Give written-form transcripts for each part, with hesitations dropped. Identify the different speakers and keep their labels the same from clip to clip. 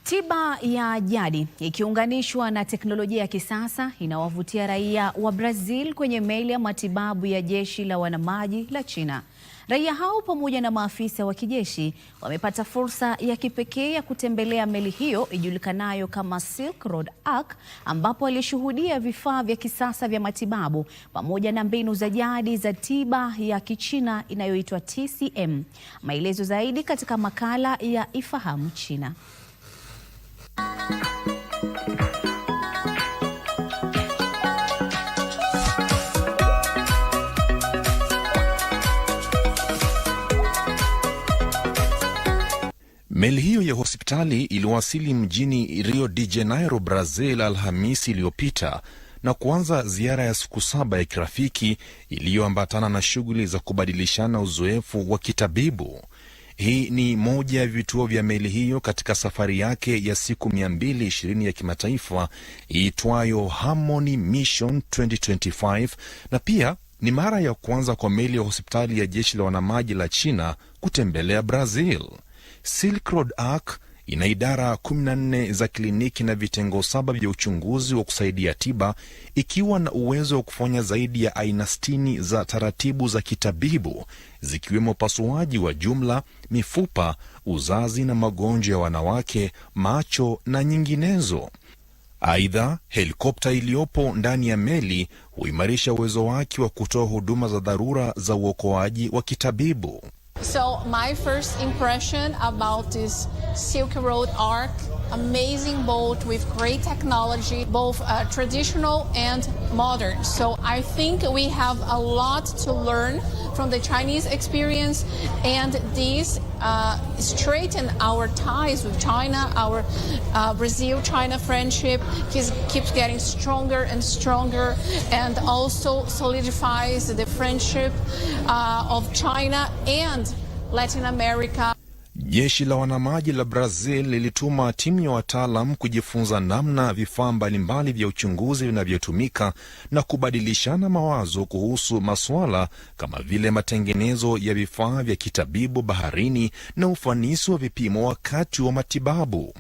Speaker 1: Tiba ya jadi ikiunganishwa na teknolojia ya kisasa inawavutia raia wa Brazil kwenye meli ya matibabu ya jeshi la wanamaji la China. Raia hao pamoja na maafisa wa kijeshi wamepata fursa ya kipekee ya kutembelea meli hiyo ijulikanayo kama Silk Road Ark, ambapo walishuhudia vifaa vya kisasa vya matibabu pamoja na mbinu za jadi za tiba ya Kichina inayoitwa TCM. Maelezo zaidi katika makala ya Ifahamu China.
Speaker 2: Meli hiyo ya hospitali iliwasili mjini Rio de Janeiro, Brazil, Alhamisi iliyopita na kuanza ziara ya siku 7 ya kirafiki iliyoambatana na shughuli za kubadilishana uzoefu wa kitabibu. Hii ni moja ya vituo vya meli hiyo katika safari yake ya siku 220 ya kimataifa iitwayo Harmony Mission 2025, na pia ni mara ya kwanza kwa meli ya hospitali ya jeshi la wanamaji la China kutembelea Brazil. Silk Road Ark ina idara 14 za kliniki na vitengo 7 vya uchunguzi wa kusaidia tiba, ikiwa na uwezo wa kufanya zaidi ya aina 60 za taratibu za kitabibu, zikiwemo upasuaji wa jumla, mifupa, uzazi na magonjwa ya wanawake, macho na nyinginezo. Aidha, helikopta iliyopo ndani ya meli huimarisha uwezo wake wa kutoa huduma za dharura za uokoaji wa kitabibu.
Speaker 3: So my first impression about this Silk Road Ark, amazing boat with great technology, both traditional and modern. So I think we have a lot to learn from the Chinese experience, and this straighten our ties with China. Our Brazil-China friendship keeps getting stronger and stronger, and also solidifies the friendship of China and Latin America.
Speaker 2: Jeshi la wanamaji la Brazil lilituma timu ya wataalam kujifunza namna vifaa mbalimbali vya uchunguzi vinavyotumika na kubadilishana mawazo kuhusu masuala kama vile matengenezo ya vifaa vya kitabibu baharini na ufanisi wa vipimo wakati wa matibabu.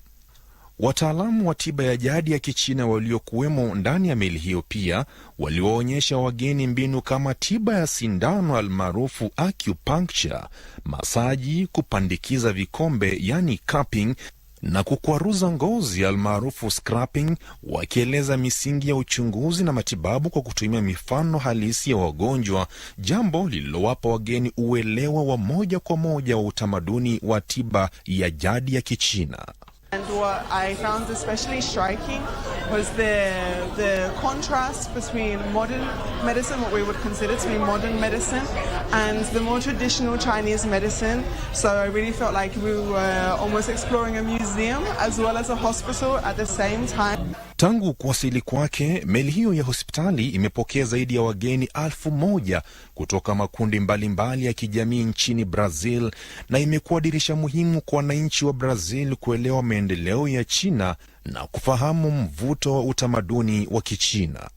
Speaker 2: Wataalamu wa tiba ya jadi ya Kichina waliokuwemo ndani ya meli hiyo pia waliwaonyesha wageni mbinu kama tiba ya sindano almaarufu acupuncture, masaji, kupandikiza vikombe yani cupping, na kukwaruza ngozi almaarufu scrapping, wakieleza misingi ya uchunguzi na matibabu kwa kutumia mifano halisi ya wagonjwa, jambo lililowapa wageni uelewa wa moja kwa moja wa utamaduni wa tiba ya jadi ya Kichina.
Speaker 4: And what I found especially striking was the contrast between modern medicine, what we would consider to be modern medicine, and the more traditional Chinese medicine. So I really felt like we were almost exploring a museum as well as a hospital at the same time.
Speaker 2: Tangu kuwasili kwake, meli hiyo ya hospitali imepokea zaidi ya wageni 1,000 kutoka makundi mbalimbali ya kijamii nchini Brazil, na imekuwa dirisha muhimu kwa wananchi wa Brazil kuelewa maendeleo ya China na kufahamu mvuto wa utamaduni wa Kichina.